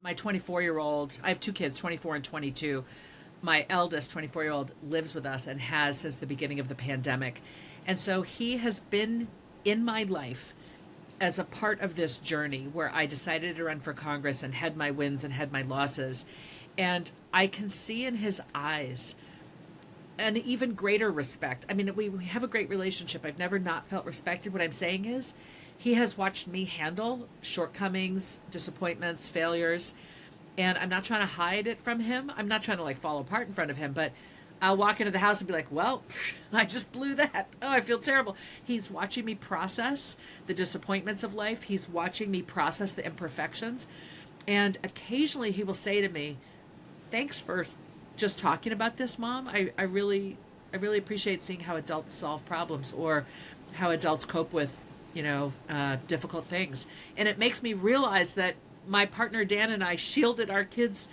My 24-year-old, I have two kids, 24 and 22. My eldest 24-year-old lives with us and has since the beginning of the pandemic. And so he has been in my life as a part of this journey where I decided to run for Congress and had my wins and had my losses. And I can see in his eyes an even greater respect. I mean, we have a great relationship. I've never not felt respected. What I'm saying is, he has watched me handle shortcomings, disappointments, failures, and I'm not trying to hide it from him. I'm not trying to like fall apart in front of him, but I'll walk into the house and be like, well, I just blew that. Oh, I feel terrible. He's watching me process the disappointments of life. He's watching me process the imperfections. And occasionally he will say to me, thanks for just talking about this, Mom. I really appreciate seeing how adults solve problems or how adults cope with, difficult things. And it makes me realize that my partner Dan and I shielded our kids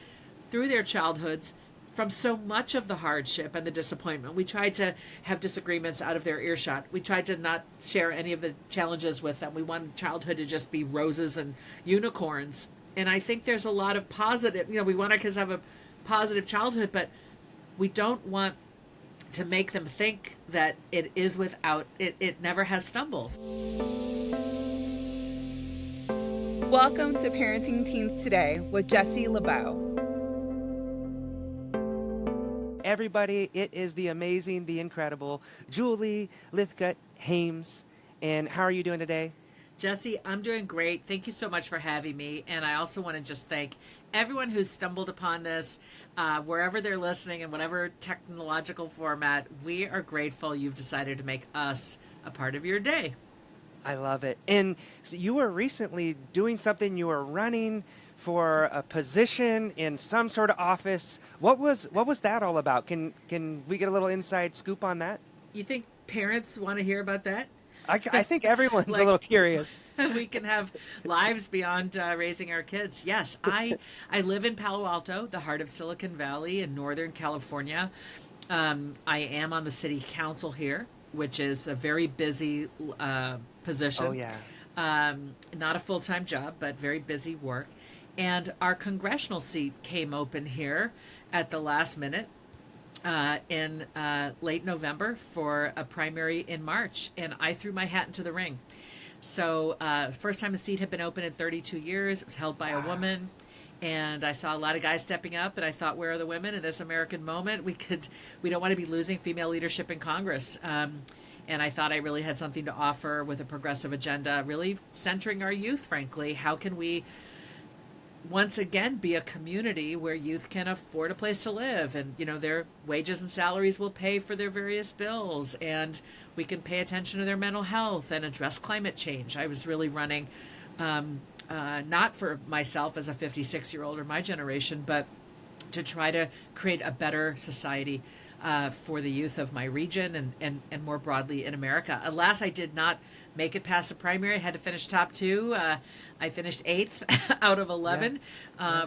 through their childhoods from so much of the hardship and the disappointment. We tried to have disagreements out of their earshot. We tried to not share any of the challenges with them. We wanted childhood to just be roses and unicorns. And I think there's a lot of positive, we want our kids to have a positive childhood, but we don't want to make them think that it is without, it never has stumbles. Welcome to Parenting Teens Today with Jesse LeBeau. Everybody, it is the amazing, the incredible Julie Lythcott-Haims. And how are you doing today? Jesse, I'm doing great. Thank you so much for having me. And I also want to just thank everyone who's stumbled upon this, wherever they're listening in whatever technological format. We are grateful you've decided to make us a part of your day. I love it. And so you were recently doing something, you were running for a position in some sort of office. What was that all about? Can we get a little inside scoop on that? You think parents want to hear about that? I think everyone's a little curious. We can have lives beyond raising our kids. Yes, I live in Palo Alto, the heart of Silicon Valley in Northern California. I am on the city council here, which is a very busy position. Oh, yeah. Not a full-time job, but very busy work. And our congressional seat came open here at the last minute in late November for a primary in March, and I threw my hat into the ring. So first time the seat had been open in 32 years. It was held by a woman, and I saw a lot of guys stepping up, and I thought, where are the women in this American moment? We don't want to be losing female leadership in Congress. And I thought I really had something to offer with a progressive agenda, really centering our youth, frankly. How can we once again be a community where youth can afford a place to live, and their wages and salaries will pay for their various bills, and we can pay attention to their mental health and address climate change. I was really running not for myself as a 56-year-old or my generation, but to try to create a better society for the youth of my region and more broadly in America. Alas, I did not make it past the primary. I had to finish top two. I finished 8th out of 11.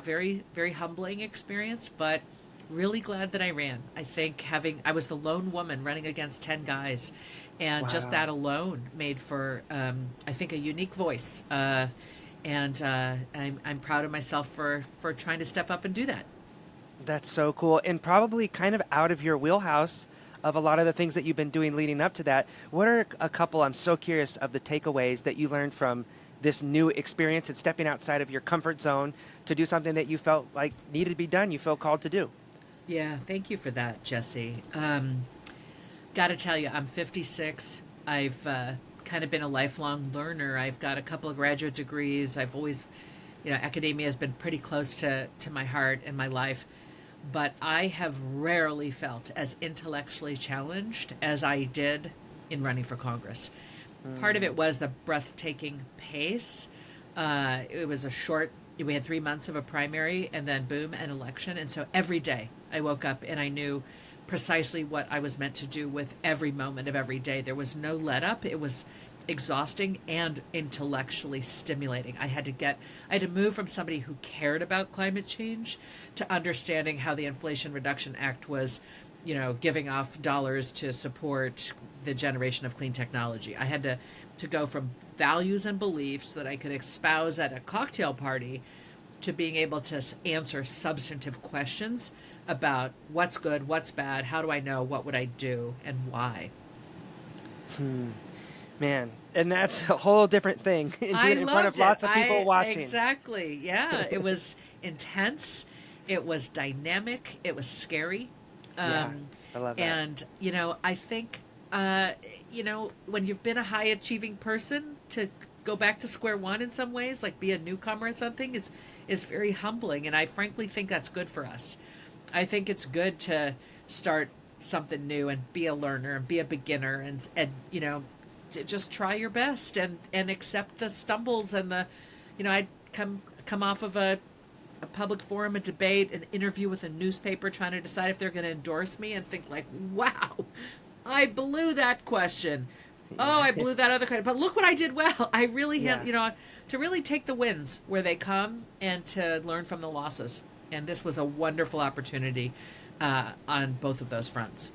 Very, very humbling experience, but really glad that I ran. I think I was the lone woman running against 10 guys, and just that alone made for, I think, a unique voice. And I'm proud of myself for trying to step up and do that. That's so cool, and probably kind of out of your wheelhouse of a lot of the things that you've been doing leading up to that. What are a couple, I'm so curious, of the takeaways that you learned from this new experience and stepping outside of your comfort zone to do something that you felt like needed to be done, you felt called to do? Yeah, thank you for that, Jesse. Got to tell you, I'm 56. I've kind of been a lifelong learner. I've got a couple of graduate degrees. I've always, academia has been pretty close to my heart and my life. But I have rarely felt as intellectually challenged as I did in running for Congress. Part of it was the breathtaking pace. It was we had 3 months of a primary and then boom, an election. And so every day I woke up and I knew precisely what I was meant to do with every moment of every day. There was no let up. It was exhausting and intellectually stimulating. I had to move from somebody who cared about climate change to understanding how the Inflation Reduction Act was, giving off dollars to support the generation of clean technology. I had to go from values and beliefs that I could espouse at a cocktail party to being able to answer substantive questions about what's good, what's bad, how do I know, what would I do, and why. Man, and that's a whole different thing. And I doing it in front of loved it. lots of people watching. Exactly. Yeah. It was intense. It was dynamic. It was scary. Yeah, I love that. And, I think, when you've been a high achieving person, to go back to square one in some ways, like be a newcomer at something, is very humbling. And I frankly think that's good for us. I think it's good to start something new and be a learner and be a beginner and just try your best and accept the stumbles and I'd come off of a public forum, a debate, an interview with a newspaper trying to decide if they're going to endorse me and think like, wow, I blew that question. Oh, I blew that other question. But look what I did well. I really had, to really take the wins where they come and to learn from the losses. And this was a wonderful opportunity on both of those fronts.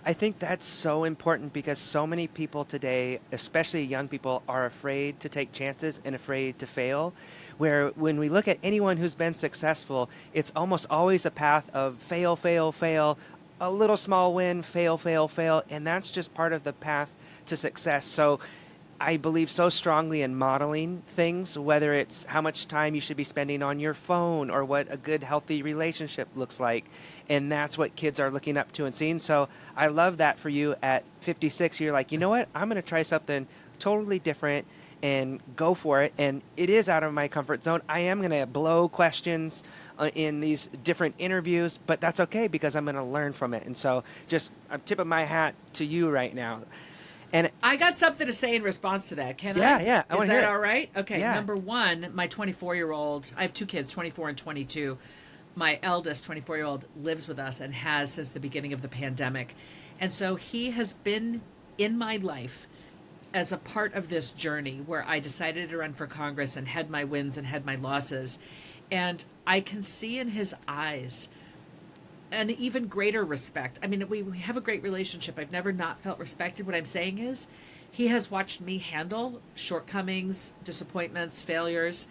I think that's so important because so many people today, especially young people, are afraid to take chances and afraid to fail. Where when we look at anyone who's been successful, it's almost always a path of fail, fail, fail, a little small win, fail, fail, fail. And that's just part of the path to success. So I believe so strongly in modeling things, whether it's how much time you should be spending on your phone or what a good, healthy relationship looks like. And that's what kids are looking up to and seeing. So I love that for you at 56. You're like, you know what? I'm going to try something totally different and go for it. And it is out of my comfort zone. I am going to blow questions in these different interviews, but that's okay because I'm going to learn from it. And so just I'm tipping my hat to you right now. And I got something to say in response to that. Can yeah, I? Yeah. Is that all right? Okay. Yeah. Number one, my 24-year-old, I have two kids, 24 and 22. My eldest, 24-year-old, lives with us and has since the beginning of the pandemic. And so he has been in my life as a part of this journey where I decided to run for Congress and had my wins and had my losses. And I can see in his eyes an even greater respect. I mean, we have a great relationship. I've never not felt respected. What I'm saying is he has watched me handle shortcomings, disappointments, failures,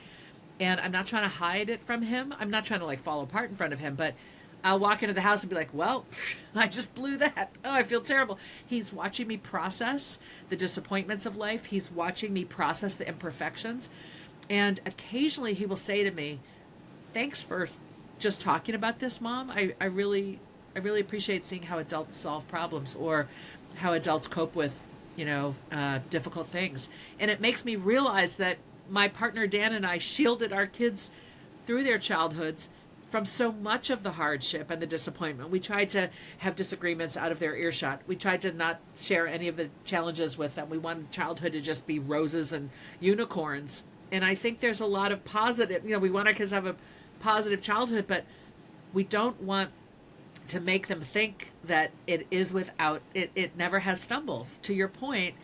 and I'm not trying to hide it from him. I'm not trying to like fall apart in front of him, but I'll walk into the house and be like, well, I just blew that. Oh, I feel terrible. He's watching me process the disappointments of life. He's watching me process the imperfections. And occasionally he will say to me, thanks for just talking about this, Mom. I really appreciate seeing how adults solve problems or how adults cope with, difficult things. And it makes me realize that my partner Dan and I shielded our kids through their childhoods from so much of the hardship and the disappointment. We tried to have disagreements out of their earshot. We tried to not share any of the challenges with them. We wanted childhood to just be roses and unicorns. And I think there's a lot of positive, we want our kids to have a positive childhood, but we don't want to make them think that it is without it never has stumbles. To your point,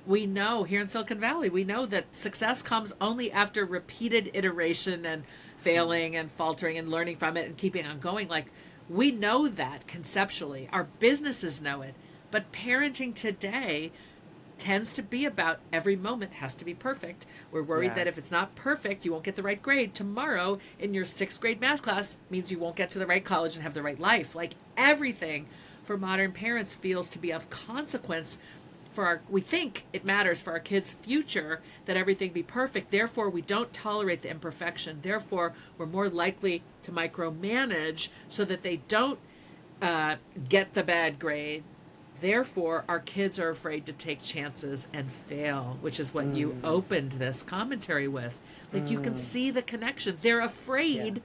we know here in Silicon Valley, we know that success comes only after repeated iteration and failing and faltering and learning from it and keeping on going. Like, we know that conceptually. Our businesses know it. But parenting today tends to be about every moment has to be perfect. We're worried that if it's not perfect, you won't get the right grade. Tomorrow in your 6th grade math class means you won't get to the right college and have the right life. Like, everything for modern parents feels to be of consequence we think it matters for our kids' future that everything be perfect. Therefore, we don't tolerate the imperfection. Therefore, we're more likely to micromanage so that they don't get the bad grade. Therefore, our kids are afraid to take chances and fail, which is what you opened this commentary with. Like, you can see the connection. They're afraid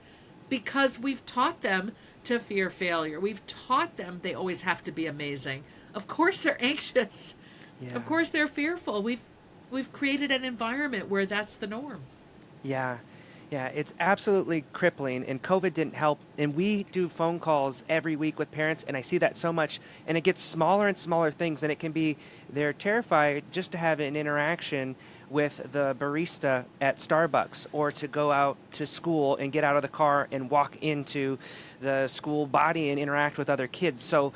because we've taught them to fear failure. We've taught them they always have to be amazing. Of course they're anxious. Yeah. Of course they're fearful. We've created an environment where that's the norm. Yeah, it's absolutely crippling, and COVID didn't help. And we do phone calls every week with parents, and I see that so much, and it gets smaller and smaller things, and it can be, they're terrified just to have an interaction with the barista at Starbucks or to go out to school and get out of the car and walk into the school body and interact with other kids. So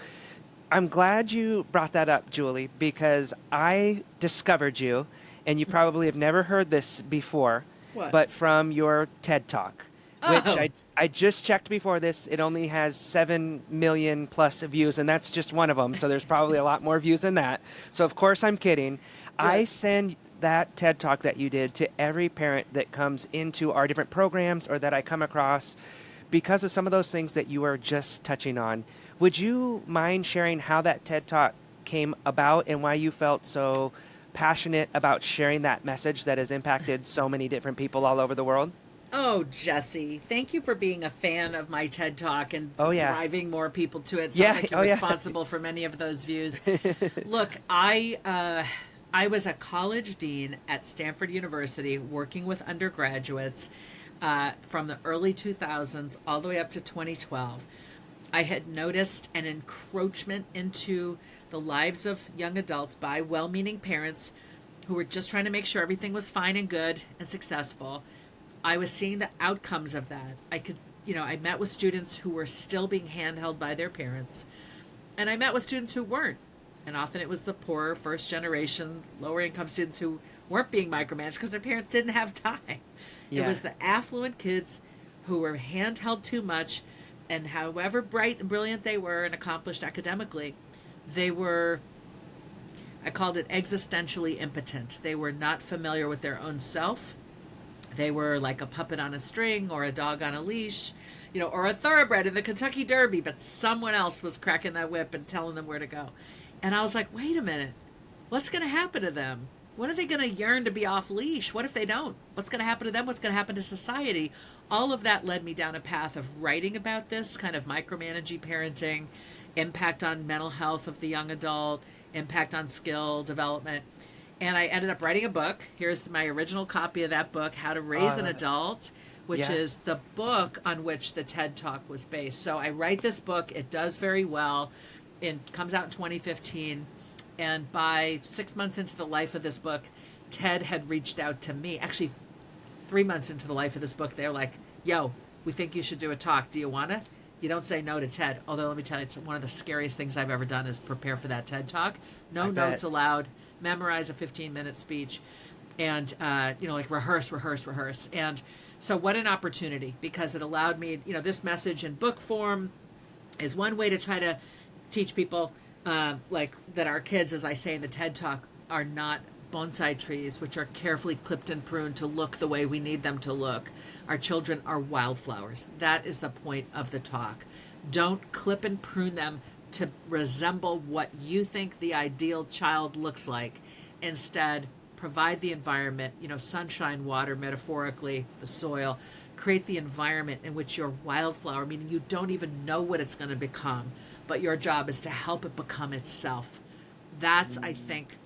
I'm glad you brought that up, Julie, because I discovered you, and you probably have never heard this before, What? but from your TED Talk. which Oh, I just checked before this. It only has 7 million plus views, and that's just one of them. So there's probably a lot more views than that. So of course I'm kidding. I yes. send that TED Talk that you did to every parent that comes into our different programs or that I come across because of some of those things that you were just touching on. Would you mind sharing how that TED Talk came about and why you felt so passionate about sharing that message that has impacted so many different people all over the world? Oh, Jesse, thank you for being a fan of my TED Talk and Oh yeah. driving more people to it. Sounds Yeah. like you're Oh yeah. responsible for many of those views. Look, I was a college dean at Stanford University working with undergraduates from the early 2000s all the way up to 2012. I had noticed an encroachment into the lives of young adults by well-meaning parents who were just trying to make sure everything was fine and good and successful. I was seeing the outcomes of that. I met with students who were still being handheld by their parents, and I met with students who weren't. And often it was the poorer first generation, lower income students who weren't being micromanaged because their parents didn't have time. It Yeah. was the affluent kids who were handheld too much, and however bright and brilliant they were and accomplished academically, they were, I called it existentially impotent. They were not familiar with their own self. They were like a puppet on a string or a dog on a leash, or a thoroughbred in the Kentucky Derby, but someone else was cracking that whip and telling them where to go. And I was like, wait a minute, what's going to happen to them? When are they going to yearn to be off leash? What if they don't? What's going to happen to them? What's going to happen to society? All of that led me down a path of writing about this kind of micromanaging parenting, impact on mental health of the young adult, impact on skill development. And I ended up writing a book. Here's my original copy of that book, How to Raise an Adult, which Yeah. is the book on which the TED Talk was based. So I write this book. It does very well. It comes out in 2015. And by 6 months into the life of this book, TED had reached out to me. Actually, 3 months into the life of this book, they're like, yo, we think you should do a talk. Do you want to? You don't say no to TED. Although, let me tell you, it's one of the scariest things I've ever done is prepare for that TED Talk. No I bet. notes allowed. Memorize a 15-minute speech. And, like rehearse. And so what an opportunity, because it allowed me, this message in book form is one way to try to teach people like that our kids, as I say in the TED Talk, are not bonsai trees, which are carefully clipped and pruned to look the way we need them to look. Our children are wildflowers. That is the point of the talk. Don't clip and prune them to resemble what you think the ideal child looks like. Instead, provide the environment, sunshine, water, metaphorically, the soil. Create the environment in which your wildflower, meaning you don't even know what it's going to become, but your job is to help it become itself. That's, I think,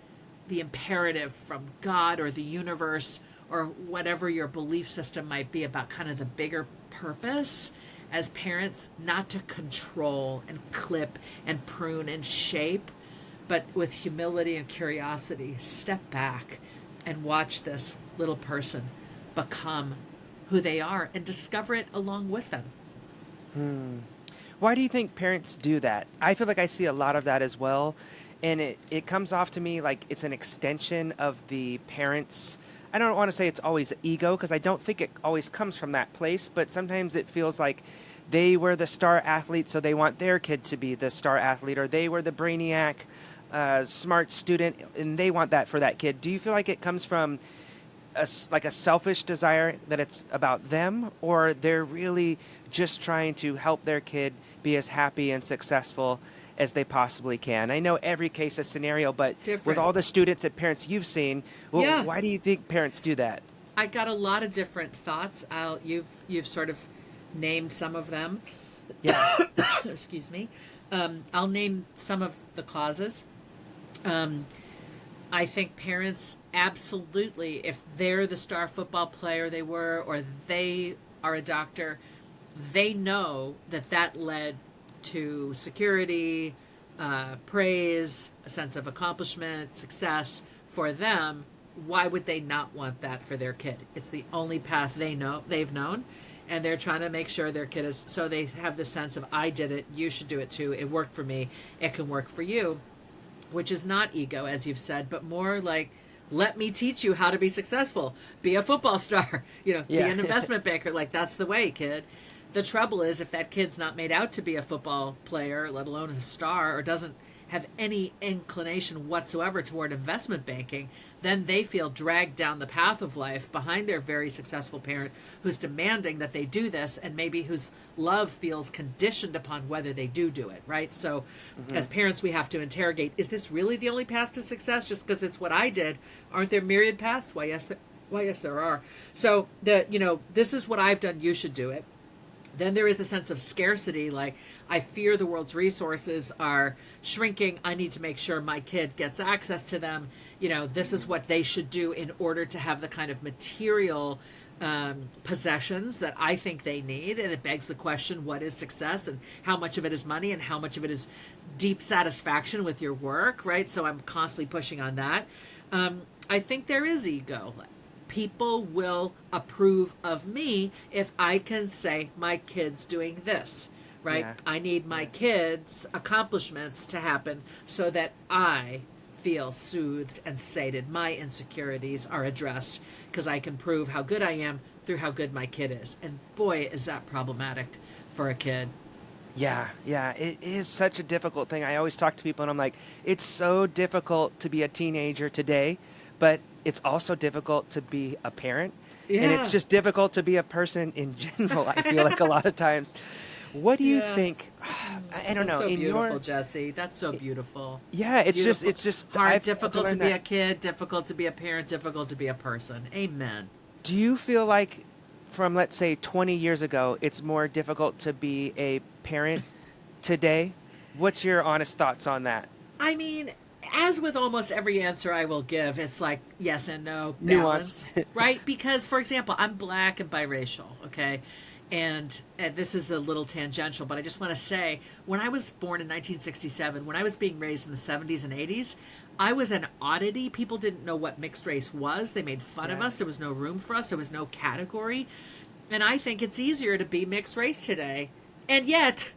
the imperative from God or the universe or whatever your belief system might be about kind of the bigger purpose as parents, not to control and clip and prune and shape, but with humility and curiosity, step back and watch this little person become who they are and discover it along with them. Why do you think parents do that? I feel like I see a lot of that as well. And it comes off to me like it's an extension of the parents. I don't want to say it's always ego because I don't think it always comes from that place, but sometimes it feels like they were the star athlete, so they want their kid to be the star athlete, or they were the brainiac, smart student, and they want that for that kid. Do you feel like it comes from a selfish desire that it's about them, or they're really just trying to help their kid be as happy and successful as they possibly can? I know every case is scenario, but Different. with all the students and parents you've seen, well, Yeah. why do you think parents do that? I got a lot of different thoughts. You've sort of named some of them. Yeah. Excuse me. I'll name some of the causes. I think parents absolutely, if they're the star football player they were, or they are a doctor, they know that led to security, praise, a sense of accomplishment, success for them. Why would they not want that for their kid? It's the only path they've known, and they're trying to make sure their kid is, so they have this sense of, I did it, you should do it too, it worked for me, it can work for you, which is not ego, as you've said, but more like let me teach you how to be successful. Be a football star, be an investment banker. Like, that's the way, kid. The trouble is, if that kid's not made out to be a football player, let alone a star, or doesn't have any inclination whatsoever toward investment banking, then they feel dragged down the path of life behind their very successful parent who's demanding that they do this, and maybe whose love feels conditioned upon whether they do it, right? So as parents, we have to interrogate, is this really the only path to success? Just because it's what I did, aren't there myriad paths? Why, yes, there are. So this is what I've done, you should do it. Then there is the sense of scarcity, like, I fear the world's resources are shrinking. I need to make sure my kid gets access to them. This is what they should do in order to have the kind of material possessions that I think they need. And it begs the question, what is success, and how much of it is money, and how much of it is deep satisfaction with your work, right? So I'm constantly pushing on that. I think there is ego. People will approve of me if I can say my kid's doing this, right? Yeah. I need my kids' accomplishments to happen so that I feel soothed and sated. My insecurities are addressed because I can prove how good I am through how good my kid is. And boy, is that problematic for a kid. Yeah, it is such a difficult thing. I always talk to people and I'm like, it's so difficult to be a teenager today, but it's also difficult to be a parent. Yeah. And it's just difficult to be a person in general, I feel like, a lot of times. What do you think? I don't know. That's so beautiful, Jesse. That's so beautiful. Yeah, it's just hard, difficult to be a kid, difficult to be a parent, difficult to be a person. Amen. Do you feel like from, let's say, 20 years ago, it's more difficult to be a parent today? What's your honest thoughts on that? I mean, as with almost every answer I will give, it's like yes and no, balance, right? Because, for example, I'm Black and biracial, okay? And this is a little tangential, but I just want to say, when I was born in 1967, when I was being raised in the 70s and 80s, I was an oddity. People didn't know what mixed race was. They made fun of us. There was no room for us. There was no category. And I think it's easier to be mixed race today. And yet,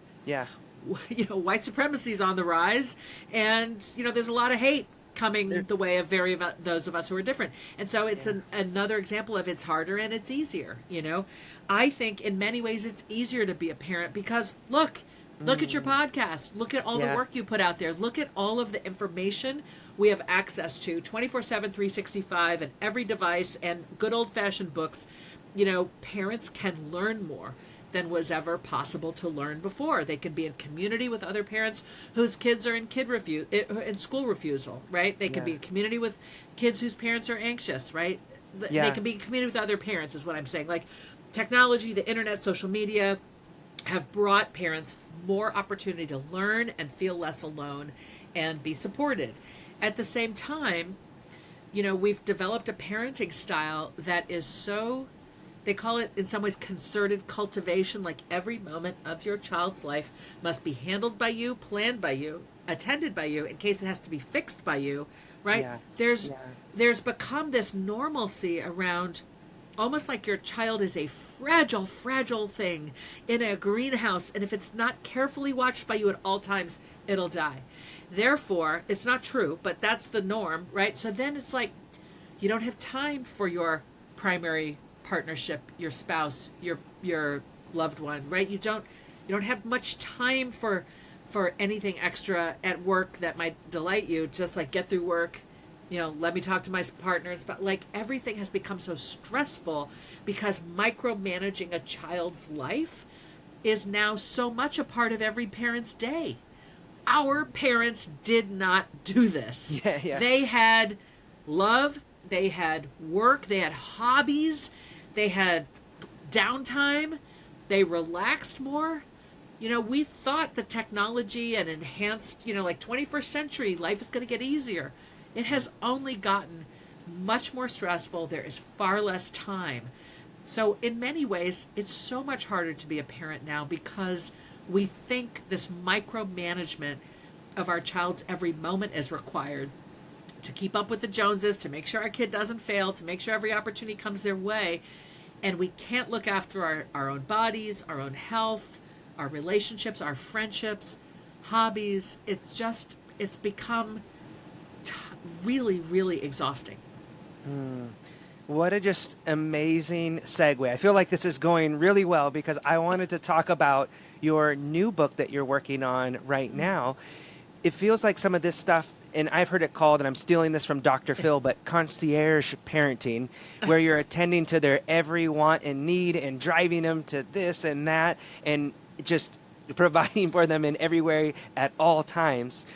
white supremacy is on the rise, and there's a lot of hate coming the way of those of us who are different. And so it's another example of it's harder and it's easier. I think in many ways it's easier to be a parent because look at your podcast, look at all the work you put out there, look at all of the information we have access to 24/7, 365, and every device, and good old-fashioned books. Parents can learn more than was ever possible to learn before. They can be in community with other parents whose kids are in school refusal, right? They can be in community with kids whose parents are anxious, right? They can be in community with other parents, is what I'm saying. Like, technology, the internet, social media have brought parents more opportunity to learn and feel less alone and be supported. At the same time, we've developed a parenting style that is so, they call it in some ways concerted cultivation, like every moment of your child's life must be handled by you, planned by you, attended by you, in case it has to be fixed by you, right? There's become this normalcy around, almost like your child is a fragile, fragile thing in a greenhouse, and if it's not carefully watched by you at all times, it'll die. Therefore, it's not true, but that's the norm, right? So then it's like you don't have time for your primary partnership, your spouse, your loved one, right? You don't have much time for anything extra at work that might delight you. Just like get through work, let me talk to my partners. But like everything has become so stressful because micromanaging a child's life is now so much a part of every parent's day. Our parents did not do this. They had love, they had work, they had hobbies, they had downtime, they relaxed more. We thought the technology and enhanced, like 21st century life is going to get easier. It has only gotten much more stressful. There is far less time. So in many ways, it's so much harder to be a parent now because we think this micromanagement of our child's every moment is required to keep up with the Joneses, to make sure our kid doesn't fail, to make sure every opportunity comes their way. And we can't look after our own bodies, our own health, our relationships, our friendships, hobbies. It's become really, really exhausting. What a just amazing segue. I feel like this is going really well because I wanted to talk about your new book that you're working on right now. It feels like some of this stuff, and I've heard it called, and I'm stealing this from Dr. Phil, but concierge parenting, where you're attending to their every want and need and driving them to this and that and just providing for them in every way at all times.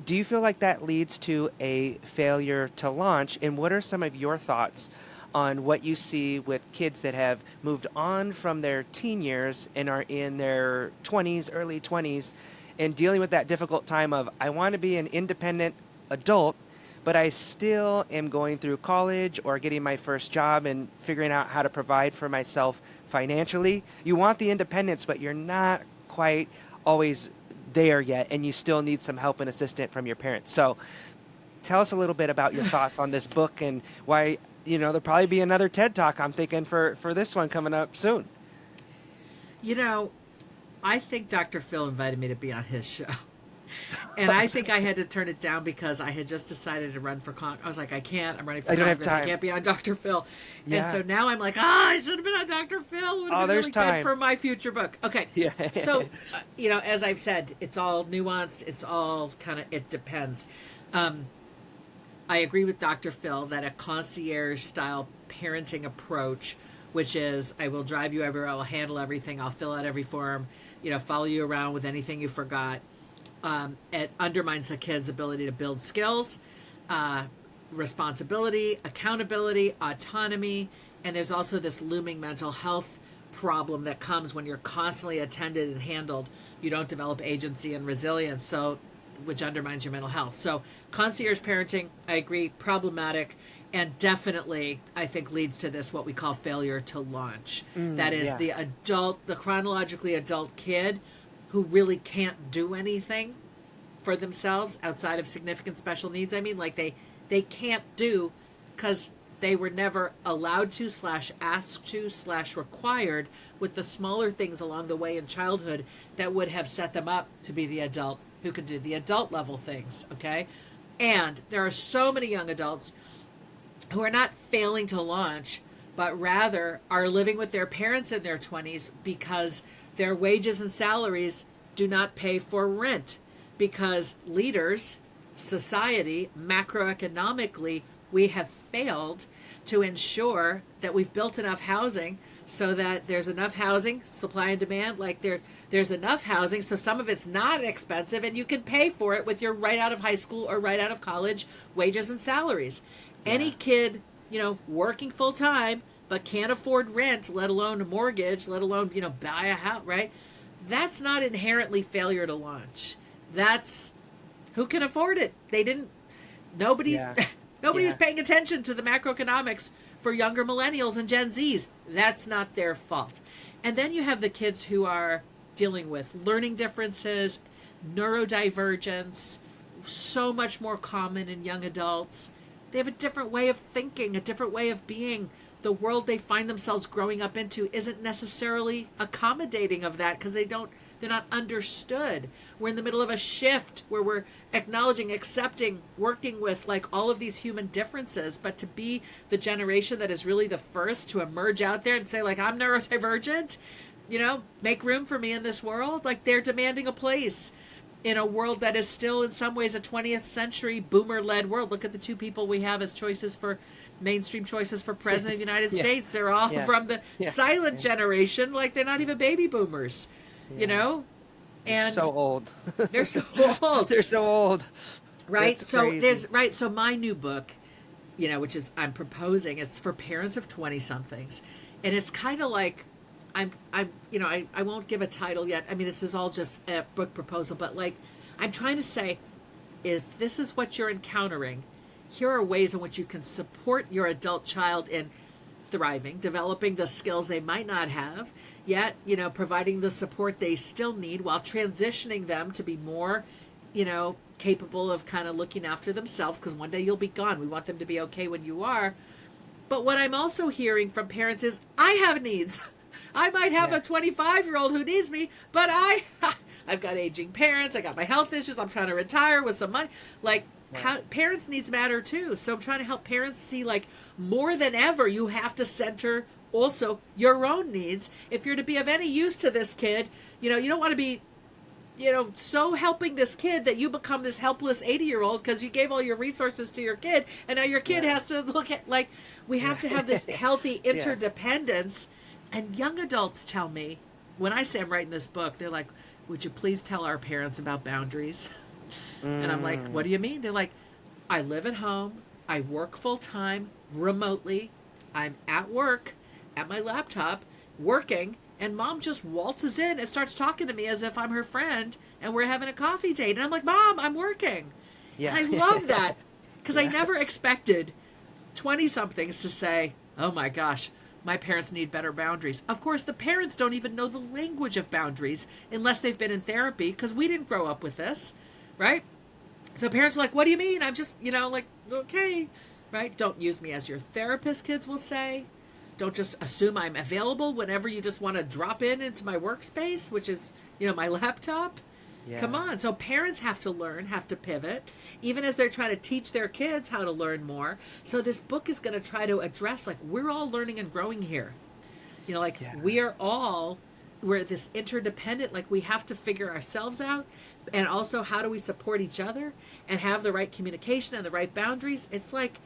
Do you feel like that leads to a failure to launch? And what are some of your thoughts on what you see with kids that have moved on from their teen years and are in their 20s, early 20s, and dealing with that difficult time of, I want to be an independent adult, but I still am going through college or getting my first job and figuring out how to provide for myself financially. You want the independence, but you're not quite always there yet, and you still need some help and assistance from your parents. So tell us a little bit about your thoughts on this book and why, there'll probably be another TED Talk, I'm thinking, for this one coming up soon. I think Dr. Phil invited me to be on his show. And I think I had to turn it down because I had just decided to run for Congress. I was like, I can't. I'm running for Congress. I don't have time. I can't be on Dr. Phil. Yeah. And so now I'm like, I should have been on Dr. Phil. Would have been there's really time good for my future book. Okay. Yeah. So, as I've said, it's all nuanced. It's all it depends. I agree with Dr. Phil that a concierge-style parenting approach, which is I will drive you everywhere, I'll handle everything, I'll fill out every form, follow you around with anything you forgot. It undermines the kid's ability to build skills, responsibility, accountability, autonomy, and there's also this looming mental health problem that comes when you're constantly attended and handled. You don't develop agency and resilience, which undermines your mental health. So concierge parenting, I agree, problematic, and definitely I think leads to this what we call failure to launch. That is the chronologically adult kid who really can't do anything for themselves outside of significant special needs. I mean, like they can't do because they were never allowed to / asked to / required with the smaller things along the way in childhood that would have set them up to be the adult who could do the adult level things, okay? And there are so many young adults who are not failing to launch, but rather are living with their parents in their 20s because their wages and salaries do not pay for rent, because leaders, society, macroeconomically, we have failed to ensure that we've built enough housing so that there's enough housing, supply and demand, like there's enough housing so some of it's not expensive and you can pay for it with your right out of high school or right out of college wages and salaries. Yeah. Any kid, working full time but can't afford rent, let alone a mortgage, let alone, buy a house, right? That's not inherently failure to launch. That's who can afford it. Nobody was paying attention to the macroeconomics for younger millennials and Gen Zs. That's not their fault. And then you have the kids who are dealing with learning differences, neurodivergence, so much more common in young adults. They have a different way of thinking, a different way of being. The world they find themselves growing up into isn't necessarily accommodating of that because they're not understood. We're in the middle of a shift where we're acknowledging, accepting, working with like all of these human differences, but to be the generation that is really the first to emerge out there and say like, I'm neurodivergent, make room for me in this world. Like they're demanding a place in a world that is still in some ways a 20th century boomer-led world. Look at the two people we have as mainstream choices for president of the United States. They're all from the silent generation, like they're not even baby boomers, and so old. They're so old. They're so old. Right. That's so crazy. So my new book, which is I'm proposing, it's for parents of 20 somethings, and it's kind of like I won't give a title yet. I mean, this is all just a book proposal, but like I'm trying to say, if this is what you're encountering, here are ways in which you can support your adult child in thriving, developing the skills they might not have, yet, providing the support they still need while transitioning them to be more, capable of kind of looking after themselves, because one day you'll be gone. We want them to be okay when you are. But what I'm also hearing from parents is, I have needs. I might have a 25-year-old who needs me, but I've got aging parents. I got my health issues. I'm trying to retire with some money. Like, how parents' needs matter too. So I'm trying to help parents see, like, more than ever, you have to center also your own needs. If you're to be of any use to this kid, you don't want to be, so helping this kid that you become this helpless 80-year-old because you gave all your resources to your kid, and now your kid has to look at, like, we have to have this healthy interdependence. And young adults tell me, when I say I'm writing this book, they're like, would you please tell our parents about boundaries? And I'm like, what do you mean? They're like, I live at home, I work full time remotely, I'm at work at my laptop working, and mom just waltzes in and starts talking to me as if I'm her friend and we're having a coffee date. And I'm like, Mom, I'm working. Yeah. And I love that because I never expected 20-somethings to say, oh my gosh, my parents need better boundaries. Of course, the parents don't even know the language of boundaries unless they've been in therapy, because we didn't grow up with this, right? So parents are like, what do you mean? I'm just, like, okay, right? Don't use me as your therapist, kids will say. Don't just assume I'm available whenever you just want to drop into my workspace, which is, my laptop. Yeah. Come on. So parents have to learn, have to pivot, even as they're trying to teach their kids how to learn more. So this book is going to try to address, like, we're all learning and growing here. We're this interdependent, like, we have to figure ourselves out. And also, how do we support each other and have the right communication and the right boundaries? It's like,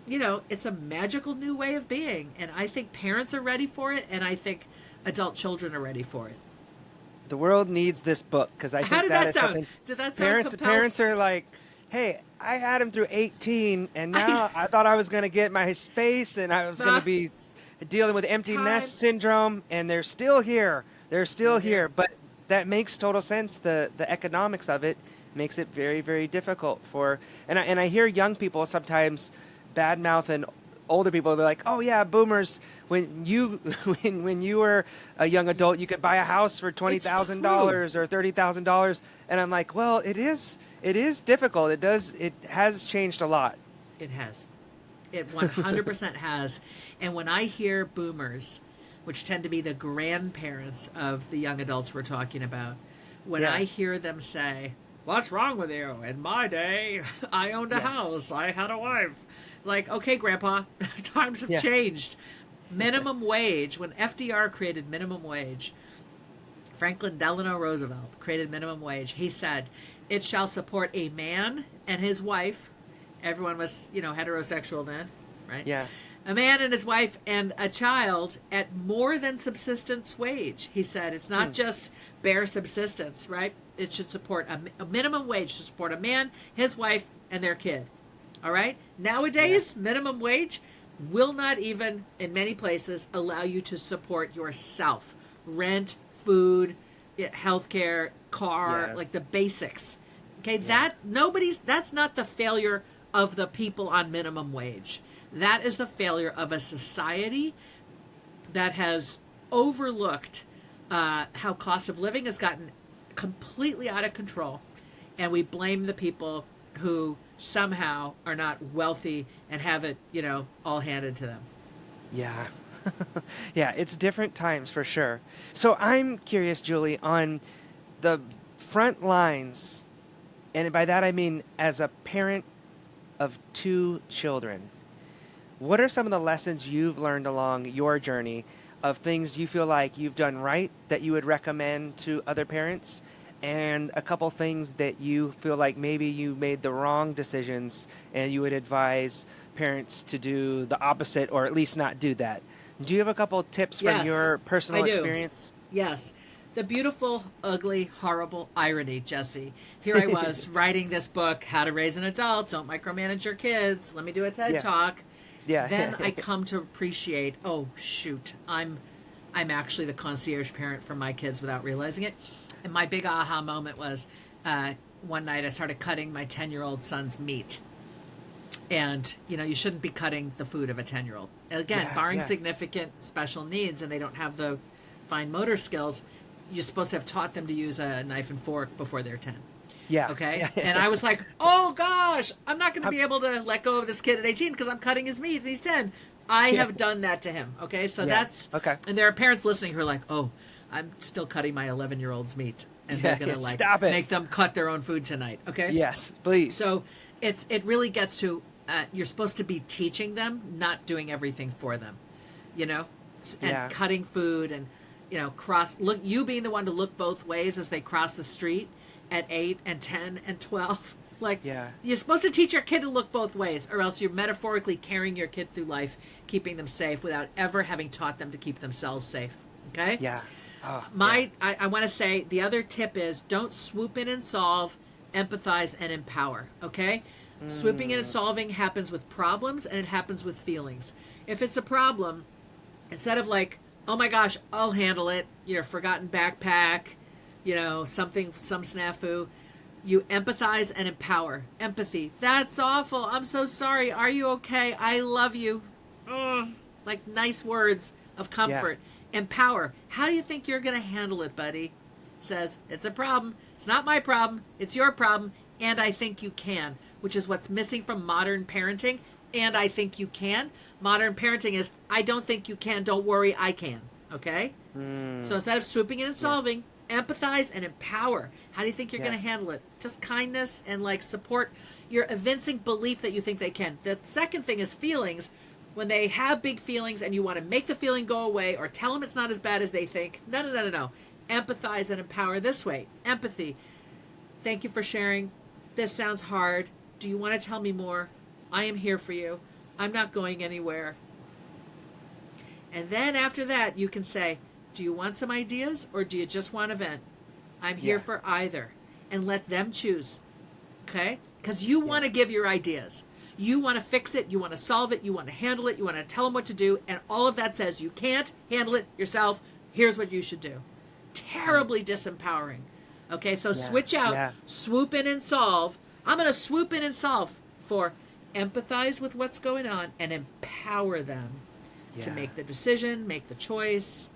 it's a magical new way of being. And I think parents are ready for it. And I think adult children are ready for it. The world needs this book, because I think that is something. Did that sound compelling? Parents are like, hey, I had him through 18, and now I thought I was going to get my space, and I was going to be dealing with empty nest syndrome, and they're still here. They're still here. But that makes total sense. The economics of it makes it very, very difficult for. And I hear young people sometimes badmouth and older people. They're like, oh yeah, boomers, when you were a young adult, you could buy a house for $20,000 or $30,000. And I'm like, well, it is difficult. It has changed a lot. It has. It 100% has. And when I hear boomers, which tend to be the grandparents of the young adults we're talking about, when I hear them say, what's wrong with you? In my day, I owned a house. I had a wife. Like, okay, Grandpa, times have changed. Minimum wage, when FDR created minimum wage, Franklin Delano Roosevelt created minimum wage. He said, it shall support a man and his wife. Everyone was, heterosexual then, right? Yeah. A man and his wife and a child at more than subsistence wage. He said, it's not just bare subsistence, right? It should support a minimum wage to support a man, his wife, and their kid. All right? Nowadays, minimum wage will not even, in many places, allow you to support yourself. Rent, food, healthcare, car, like the basics. Okay? That's not the failure of the people on minimum wage. That is the failure of a society that has overlooked how cost of living has gotten completely out of control. And we blame the people who somehow are not wealthy and have it, all handed to them. Yeah. Yeah, it's different times for sure. So I'm curious, Julie, on the front lines, and by that I mean as a parent of 2 children, what are some of the lessons you've learned along your journey of things you feel like you've done right that you would recommend to other parents, and a couple things that you feel like maybe you made the wrong decisions and you would advise parents to do the opposite, or at least not do that? Do you have a couple tips from your personal experience? Yes. The beautiful, ugly, horrible irony, Jesse. Here I was writing this book, How to Raise an Adult, Don't Micromanage Your Kids. Let me do a TED Talk. Yeah. Then I come to appreciate, oh, shoot, I'm actually the concierge parent for my kids without realizing it. And my big aha moment was one night I started cutting my 10-year-old son's meat. And, you shouldn't be cutting the food of a 10-year-old. Again, barring significant special needs and they don't have the fine motor skills, you're supposed to have taught them to use a knife and fork before they're 10. Yeah. Okay? And I was like, oh, gosh, I'm not going to be able to let go of this kid at 18 because I'm cutting his meat and he's 10. I have done that to him. Okay? So that's... Okay. And there are parents listening who are like, oh, I'm still cutting my 11-year-old's meat, and Yeah, they're gonna stop it. make them cut their own food tonight. Okay. Yes, please. So it really gets to you're supposed to be teaching them, not doing everything for them, you know, and Yeah. cutting food and you being the one to look both ways as they cross the street at 8 and 10 and 12. Like, Yeah. you're supposed to teach your kid to look both ways, or else you're metaphorically carrying your kid through life, keeping them safe without ever having taught them to keep themselves safe. Okay. Yeah. Oh, I want to say the other tip is don't swoop in and solve, empathize and empower. Okay. Swooping in and solving happens with problems, and it happens with feelings. If it's a problem, instead of like, oh my gosh, I'll handle it, forgotten backpack, some snafu, you empathize and empower. Empathy. That's awful. I'm so sorry. Are you okay? I love you. Like nice words of comfort. Yeah. Empower. How do you think you're going to handle it, buddy? Says, it's a problem. It's not my problem. It's your problem. And I think you can, which is what's missing from modern parenting. And I think you can. Modern parenting is, I don't think you can. Don't worry, I can. Okay? So instead of swooping in and solving, empathize and empower. How do you think you're going to handle it? Just kindness and like support. You're evincing belief that you think they can. The second thing is feelings. When they have big feelings and you want to make the feeling go away or tell them it's not as bad as they think. No. Empathize and empower this way. Empathy. Thank you for sharing. This sounds hard. Do you want to tell me more? I am here for you. I'm not going anywhere. And then after that, you can say, do you want some ideas or do you just want to vent? I'm here for either. And let them choose. Okay? Because you want to give your ideas. You want to fix it. You want to solve it. You want to handle it. You want to tell them what to do. And all of that says you can't handle it yourself. Here's what you should do. Terribly disempowering. Okay, so switch out, swoop in and solve. I'm going to swoop in and solve for empathize with what's going on and empower them to make the decision, make the choice,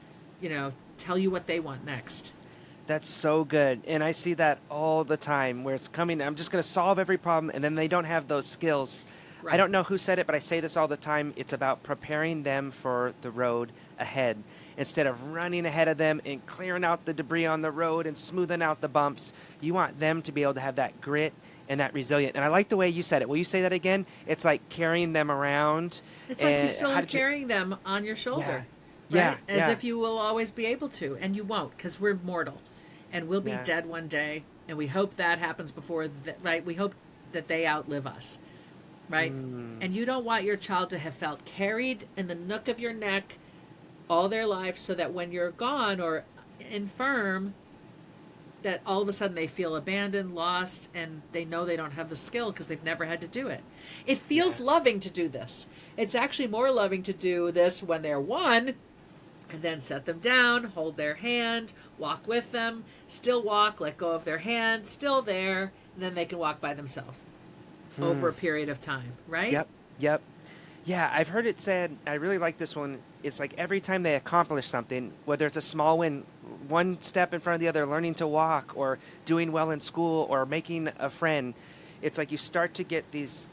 tell you what they want next. That's so good. And I see that all the time where it's coming, I'm just going to solve every problem, and then they don't have those skills. Right. I don't know who said it, but I say this all the time. It's about preparing them for the road ahead. Instead of running ahead of them and clearing out the debris on the road and smoothing out the bumps, you want them to be able to have that grit and that resilient. And I like the way you said it. Will you say that again? It's like carrying them around. It's like you're still carrying them on your shoulder. Right? As if you will always be able to, and you won't, because we're mortal. And we'll be dead one day, and we hope that happens before, right? We hope that they outlive us, right? And you don't want your child to have felt carried in the nook of your neck all their life so that when you're gone or infirm, that all of a sudden they feel abandoned, lost, and they know they don't have the skill because they've never had to do it. It feels loving to do this. It's actually more loving to do this when they're one, and then set them down, hold their hand, walk with them, still walk, let go of their hand, still there, and then they can walk by themselves over a period of time, right? Yep. Yeah, I've heard it said, I really like this one, it's like every time they accomplish something, whether it's a small win, one step in front of the other, learning to walk or doing well in school or making a friend, it's like you start to get these,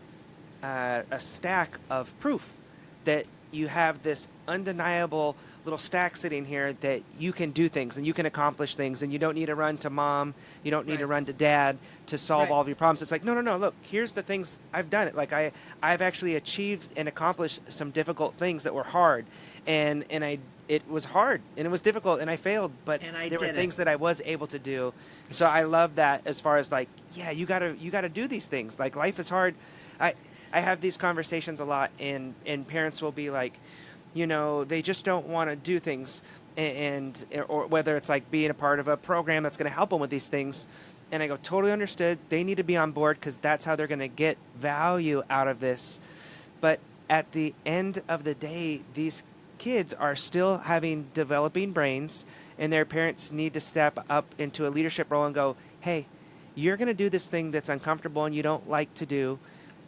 a stack of proof that you have this undeniable little stack sitting here that you can do things and you can accomplish things and you don't need to run to mom, you don't need to run to dad to solve all of your problems. It's like, no, look, here's the things I've done it. Like I've actually achieved and accomplished some difficult things that were hard. And it was hard and it was difficult and I failed, but there were things that I was able to do. So I love that as far as like, you gotta do these things. Like life is hard. I have these conversations a lot and parents will be like, they just don't want to do things, or whether it's like being a part of a program that's going to help them with these things. And I go, totally understood. They need to be on board because that's how they're going to get value out of this. But at the end of the day, these kids are still having developing brains, and their parents need to step up into a leadership role and go, hey, you're going to do this thing that's uncomfortable and you don't like to do,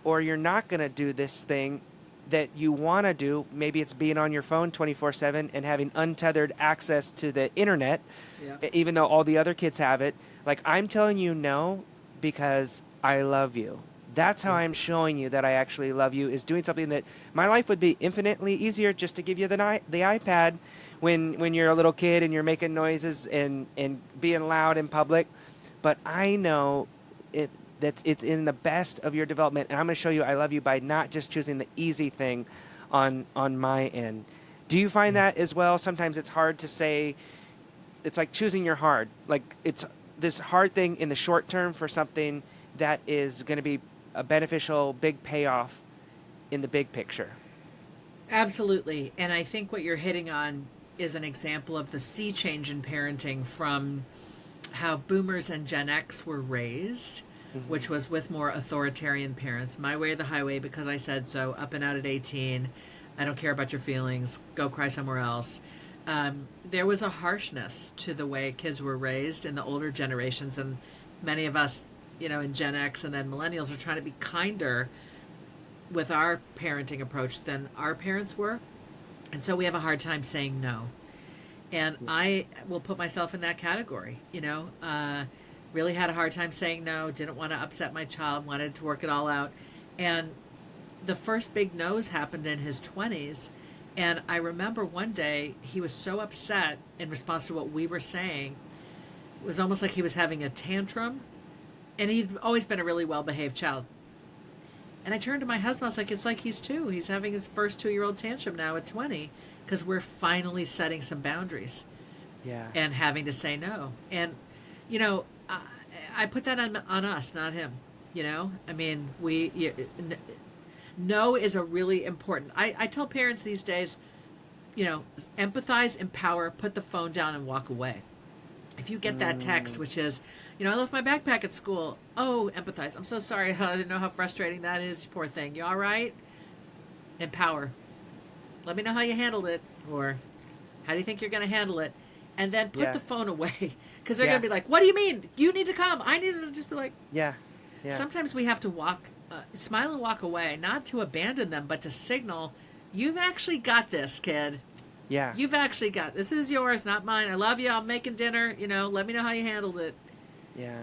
or you're not going to do this thing that you want to do. Maybe it's being on your phone 24/7 and having untethered access to the internet, even though all the other kids have it. Like, I'm telling you no because I love you. That's how I'm showing you that I actually love you, is doing something that my life would be infinitely easier just to give you the iPad when you're a little kid and you're making noises and being loud in public. But I know that it's in the best of your development, and I'm going to show you I love you by not just choosing the easy thing on my end. Do you find that as well? Sometimes it's hard to say. It's like choosing your hard. Like it's this hard thing in the short term for something that is going to be a beneficial big payoff in the big picture. Absolutely. And I think what you're hitting on is an example of the sea change in parenting from how boomers and Gen X were raised, which was with more authoritarian parents. My way or the highway, because I said so, up and out at 18. I don't care about your feelings. Go cry somewhere else. There was a harshness to the way kids were raised in the older generations. And many of us, in Gen X and then millennials are trying to be kinder with our parenting approach than our parents were. And so we have a hard time saying no. And I will put myself in that category, really had a hard time saying no, didn't want to upset my child, wanted to work it all out. And the first big no's happened in his 20s. And I remember one day he was so upset in response to what we were saying. It was almost like he was having a tantrum. And he'd always been a really well-behaved child. And I turned to my husband, I was like, it's like he's 2. He's having his first 2-year-old tantrum now at 20 because we're finally setting some boundaries. Yeah. And having to say no. And, I put that on us, not him. I mean, no is a really important. I tell parents these days, empathize, empower, put the phone down and walk away. If you get that text, which is, I left my backpack at school. Oh, empathize. I'm so sorry. I didn't know how frustrating that is. Poor thing. You all right? Empower. Let me know how you handled it. Or how do you think you're going to handle it? And then put the phone away. Because they're going to be like, what do you mean? You need to come. I need to just be like. Yeah. Sometimes we have to smile and walk away, not to abandon them, but to signal, you've actually got this, kid. Yeah. You've actually got this. Is yours, not mine. I love you. I'm making dinner. Let me know how you handled it. Yeah.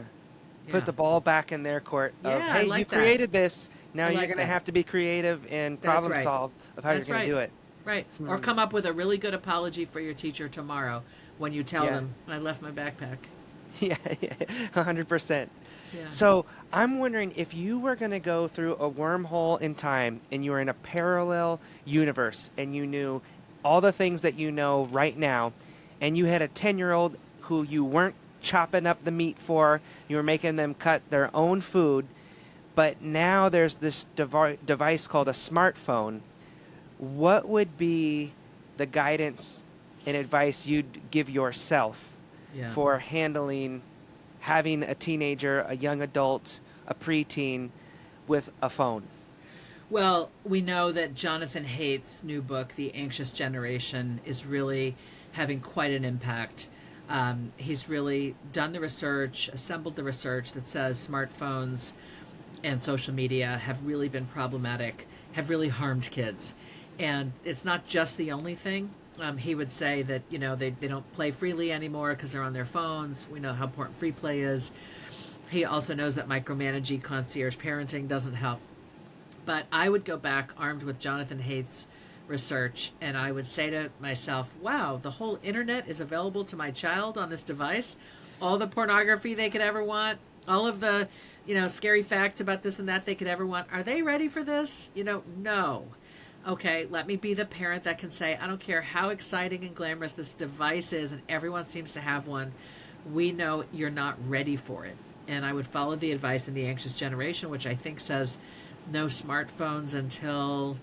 Put the ball back in their court of, Yeah, hey, I like you that. created this. Now you're like going to that. have to be creative and problem solve of how That's you're going to do it. Right. Or come up with a really good apology for your teacher tomorrow when you tell them, I left my backpack. Yeah, 100%. Yeah. So I'm wondering if you were going to go through a wormhole in time and you were in a parallel universe and you knew all the things that you know right now, and you had a 10-year-old who you weren't chopping up the meat for, you were making them cut their own food, but now there's this device called a smartphone. What would be the guidance and advice you'd give yourself for handling having a teenager, a young adult, a preteen with a phone? Well, we know that Jonathan Haidt's new book, The Anxious Generation, is really having quite an impact. He's really done the research, assembled the research that says smartphones and social media have really been problematic, have really harmed kids. And it's not just the only thing. He would say that, they don't play freely anymore because they're on their phones. We know how important free play is. He also knows that micromanaging concierge parenting doesn't help. But I would go back armed with Jonathan Haidt's research, and I would say to myself, wow, the whole internet is available to my child on this device. All the pornography they could ever want, all of the, scary facts about this and that they could ever want. Are they ready for this? No. Okay, let me be the parent that can say, I don't care how exciting and glamorous this device is, and everyone seems to have one. We know you're not ready for it. And I would follow the advice in The Anxious Generation, which I think says no smartphones until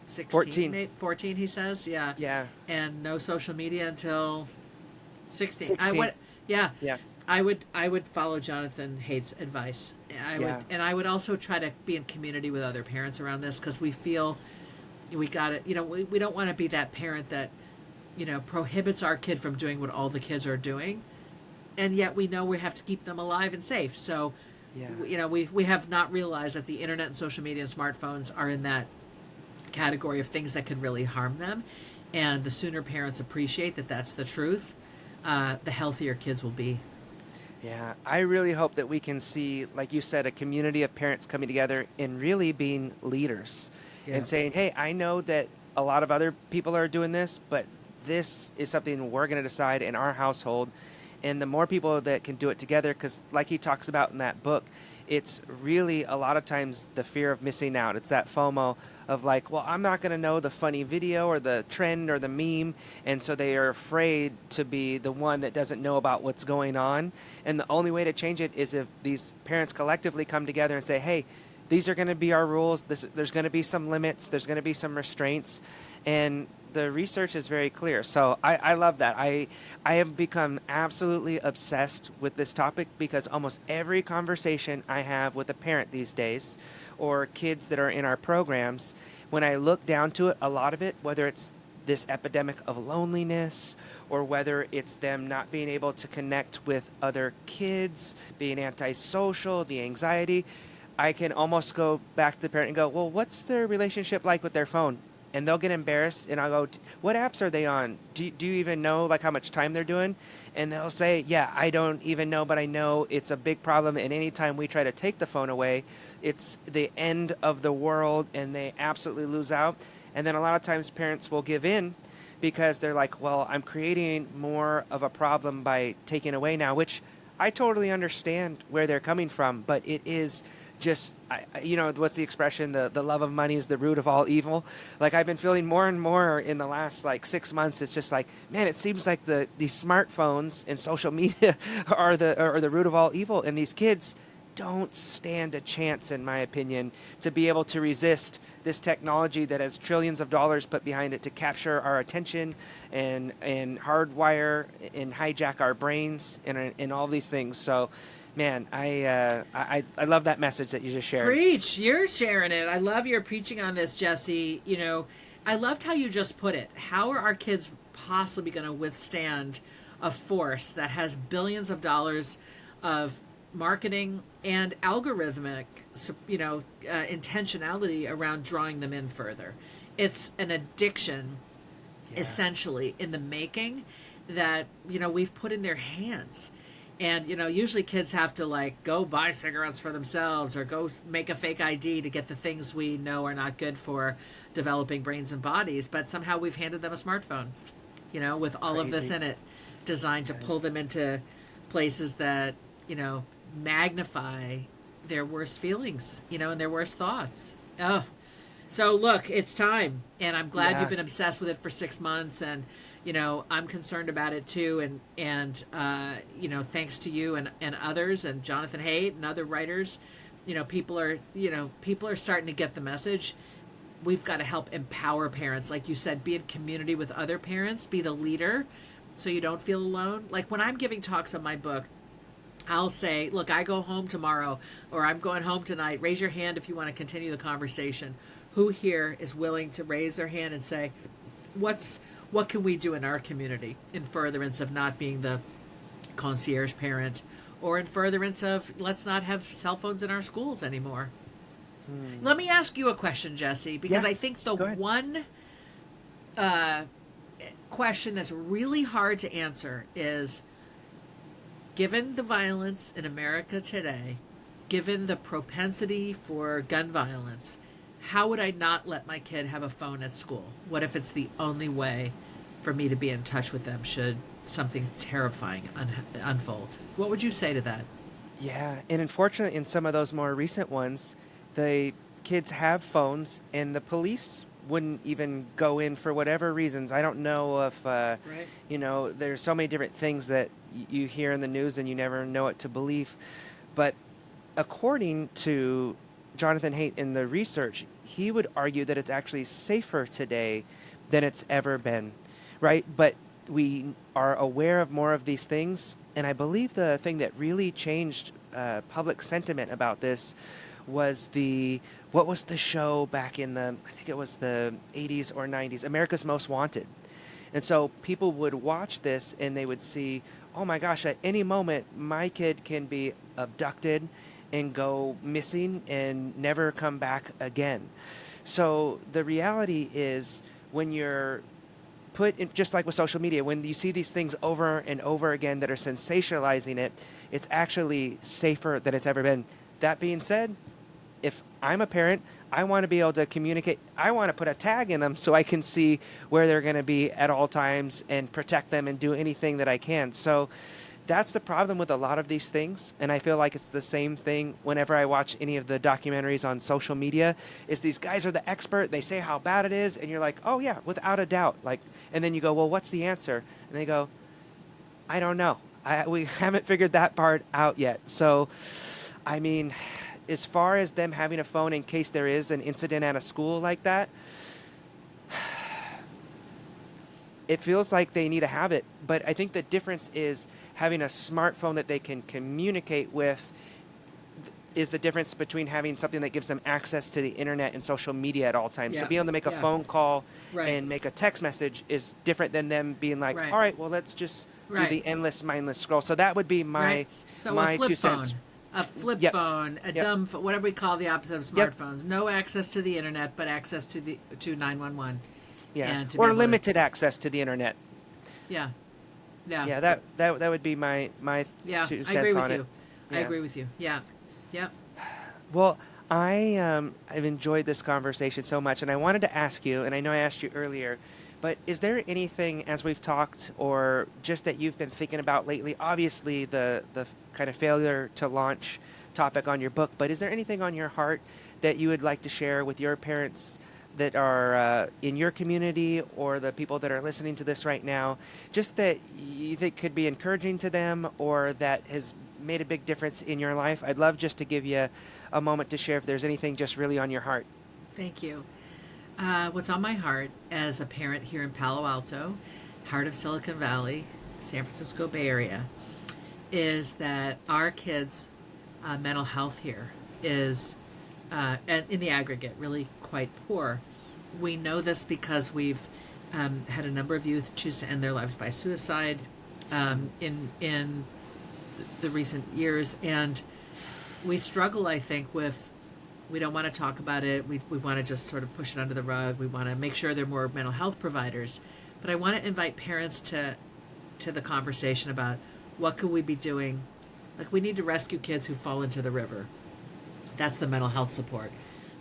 16, 14, he says. Yeah. Yeah. And no social media until 16. 16. I would follow Jonathan Haidt's advice. I would also try to be in community with other parents around this, because we feel we got it. We don't want to be that parent that, prohibits our kid from doing what all the kids are doing. And yet we know we have to keep them alive and safe. So, we have not realized that the internet and social media and smartphones are in that category of things that could really harm them. And the sooner parents appreciate that that's the truth, the healthier kids will be. Yeah, I really hope that we can see, like you said, a community of parents coming together and really being leaders and saying, hey, I know that a lot of other people are doing this, but this is something we're going to decide in our household. And the more people that can do it together, because like he talks about in that book, it's really a lot of times the fear of missing out. It's that FOMO of like, well, I'm not going to know the funny video or the trend or the meme. And so they are afraid to be the one that doesn't know about what's going on. And the only way to change it is if these parents collectively come together and say, hey, these are going to be our rules. There's going to be some limits. There's going to be some restraints. And the research is very clear. So I love that. I have become absolutely obsessed with this topic because almost every conversation I have with a parent these days or kids that are in our programs, when I look down to it, a lot of it, whether it's this epidemic of loneliness or whether it's them not being able to connect with other kids, being antisocial, the anxiety, I can almost go back to the parent and go, well, what's their relationship like with their phone? And they'll get embarrassed, and I'll go, what apps are they on? Do you even know like how much time they're doing? And they'll say, yeah, I don't even know, but I know it's a big problem. And anytime we try to take the phone away, it's the end of the world, and they absolutely lose out. And then a lot of times parents will give in because they're like, well, I'm creating more of a problem by taking away now, which I totally understand where they're coming from, but it is just, what's the expression? The love of money is the root of all evil. Like I've been feeling more and more in the last like 6 months. It's just like, man, it seems like these smartphones and social media are the root of all evil. And these kids don't stand a chance, in my opinion, to be able to resist this technology that has trillions of dollars put behind it to capture our attention and hardwire and hijack our brains and all these things. So, man, I love that message that you just shared. Preach. You're sharing it. I love your preaching on this, Jesse. I loved how you just put it. How are our kids possibly going to withstand a force that has billions of dollars of marketing and algorithmic, intentionality around drawing them in further? It's an addiction, essentially, in the making that, we've put in their hands. And, usually kids have to like go buy cigarettes for themselves or go make a fake ID to get the things we know are not good for developing brains and bodies. But somehow we've handed them a smartphone, with all of this in it, designed to pull them into places that, magnify their worst feelings, and their worst thoughts. Oh, so look, it's time. And I'm glad you've been obsessed with it for 6 months. And, I'm concerned about it too. And thanks to you and others and Jonathan Haidt and other writers, people are starting to get the message. We've got to help empower parents. Like you said, be in community with other parents, be the leader so you don't feel alone. Like when I'm giving talks on my book, I'll say, look, I go home tomorrow or I'm going home tonight. Raise your hand if you want to continue the conversation. Who here is willing to raise their hand and say, what can we do in our community in furtherance of not being the concierge parent or in furtherance of let's not have cell phones in our schools anymore? Let me ask you a question, Jesse, because I think the one question that's really hard to answer is, given the violence in America today, given the propensity for gun violence, how would I not let my kid have a phone at school? What if it's the only way for me to be in touch with them should something terrifying unfold? What would you say to that? Yeah, and unfortunately, in some of those more recent ones, the kids have phones and the police wouldn't even go in for whatever reasons. I don't know if, there's so many different things that you hear in the news and you never know what to believe. But according to Jonathan Haidt in the research, he would argue that it's actually safer today than it's ever been, right? But we are aware of more of these things. And I believe the thing that really changed public sentiment about this was what was the show back in I think it was the 80s or 90s, America's Most Wanted. And so people would watch this and they would see, oh my gosh, at any moment, my kid can be abducted and go missing and never come back again. So the reality is when you're put in, just like with social media, when you see these things over and over again that are sensationalizing it, it's actually safer than it's ever been. That being said, if I'm a parent, I want to be able to communicate. I want to put a tag in them so I can see where they're going to be at all times and protect them and do anything that I can. So that's the problem with a lot of these things, and I feel like it's the same thing whenever I watch any of the documentaries on social media. Is these guys are the expert, they say how bad it is, and you're like, oh yeah, without a doubt. Like, and then you go, well, what's the answer? And they go, I don't know. We haven't figured that part out yet. So, I mean, as far as them having a phone in case there is an incident at a school like that, it feels like they need to have it. But I think the difference is having a smartphone that they can communicate with is the difference between having something that gives them access to the internet and social media at all times. Yeah. So being able to make a phone call Right. and make a text message is different than them being like, Right. all right, well, let's just do Right. the endless, mindless scroll. So that would be my Right. So my a flip 2 phone, cents. a flip Yep. phone, a Yep. dumb phone, whatever we call the opposite of Yep. smartphones. No access to the internet, but access to 911. Yeah, And to be or able to- limited access to the internet. Yeah. Yeah. Yeah, that would be my Yeah. 2 I cents agree with on you. it. I Yeah. agree with you. Yeah. Yeah. Well, I've enjoyed this conversation so much, and I wanted to ask you, and I know I asked you earlier, but is there anything as we've talked, or just that you've been thinking about lately? Obviously, the kind of failure to launch topic on your book, but is there anything on your heart that you would like to share with your parents that are in your community, or the people that are listening to this right now, just that you think could be encouraging to them, or that has made a big difference in your life? I'd love just to give you a moment to share if there's anything just really on your heart. Thank you. What's on my heart as a parent here in Palo Alto, heart of Silicon Valley, San Francisco Bay Area, is that our kids' mental health here is, and in the aggregate, really quite poor. We know this because we've had a number of youth choose to end their lives by suicide in the recent years, and we struggle, I think, with, we don't want to talk about it. We want to just sort of push it under the rug. We want to make sure there are more mental health providers. But I want to invite parents to the conversation about what could we be doing. Like, we need to rescue kids who fall into the river. That's the mental health support.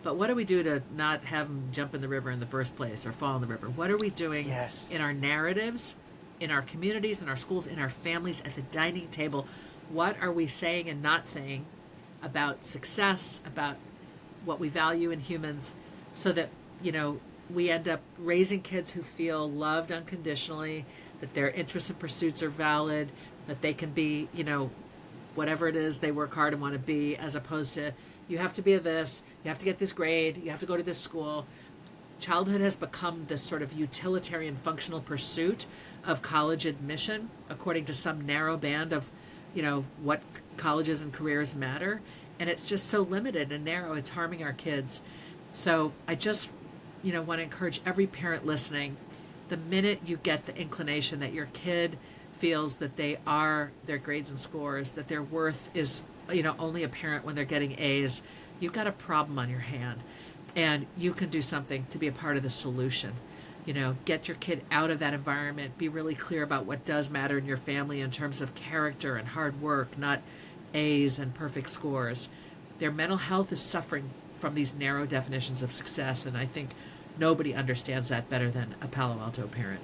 But what do we do to not have them jump in the river in the first place or fall in the river? What are we doing Yes. in our narratives, in our communities, in our schools, in our families, at the dining table? What are we saying and not saying about success, about what we value in humans, so that, we end up raising kids who feel loved unconditionally, that their interests and pursuits are valid, that they can be, whatever it is they work hard and want to be, as opposed to, you have to be this, you have to get this grade, you have to go to this school. Childhood has become this sort of utilitarian functional pursuit of college admission, according to some narrow band of, what colleges and careers matter. And it's just so limited and narrow, it's harming our kids. So I just, want to encourage every parent listening, the minute you get the inclination that your kid feels that they are their grades and scores, that their worth is, only apparent when they're getting A's, you've got a problem on your hand. And you can do something to be a part of the solution. Get your kid out of that environment. Be really clear about what does matter in your family in terms of character and hard work, not A's and perfect scores. Their mental health is suffering from these narrow definitions of success, and I think nobody understands that better than a Palo Alto parent.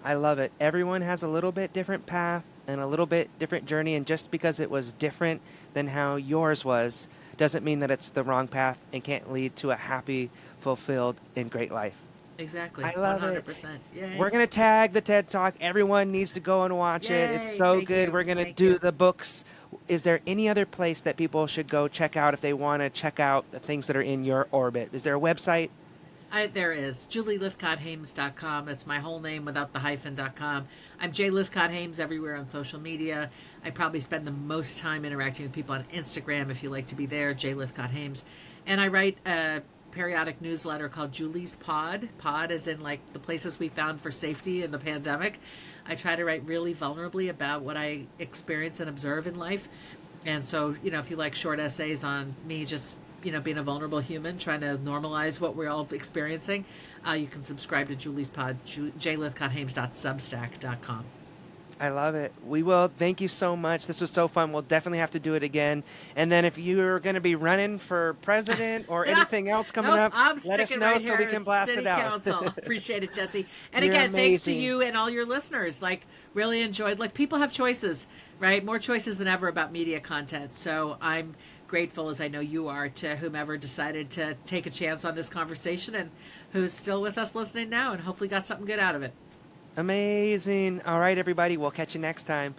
I love it. Everyone has a little bit different path and a little bit different journey, and just because it was different than how yours was doesn't mean that it's the wrong path and can't lead to a happy, fulfilled, and great life. Exactly. I love 100%. it. Yay. We're going to tag the TED Talk. Everyone needs to go and watch it. It's Yay. so Thank good. you. We're going to Thank do you. the books. Is there any other place that people should go check out if they want to check out the things that are in your orbit? Is there a website? There is. JulieLythcott-Haims.com. It's my whole name without the hyphen.com. I'm J. Lythcott-Haims everywhere on social media. I probably spend the most time interacting with people on Instagram, if you like to be there, J. Lythcott-Haims. And I write a periodic newsletter called Julie's Pod. Pod is in like the places we found for safety in the pandemic. I try to write really vulnerably about what I experience and observe in life. And so, if you like short essays on me just being a vulnerable human, trying to normalize what we're all experiencing, you can subscribe to Julie's Pod, jlythcotthaims.substack.com. I love it. We will. Thank you so much. This was so fun. We'll definitely have to do it again. And then if you're going to be running for president or anything else coming Nope, up, I'm let us sticking know right so here we can as blast City it out. Council. Appreciate it, Jesse. And You're again, thanks to amazing. you and all your listeners. Like, really enjoyed. Like, people have choices, right? More choices than ever about media content. So I'm grateful, as I know you are, to whomever decided to take a chance on this conversation and who's still with us listening now and hopefully got something good out of it. Amazing. All right, everybody. We'll catch you next time.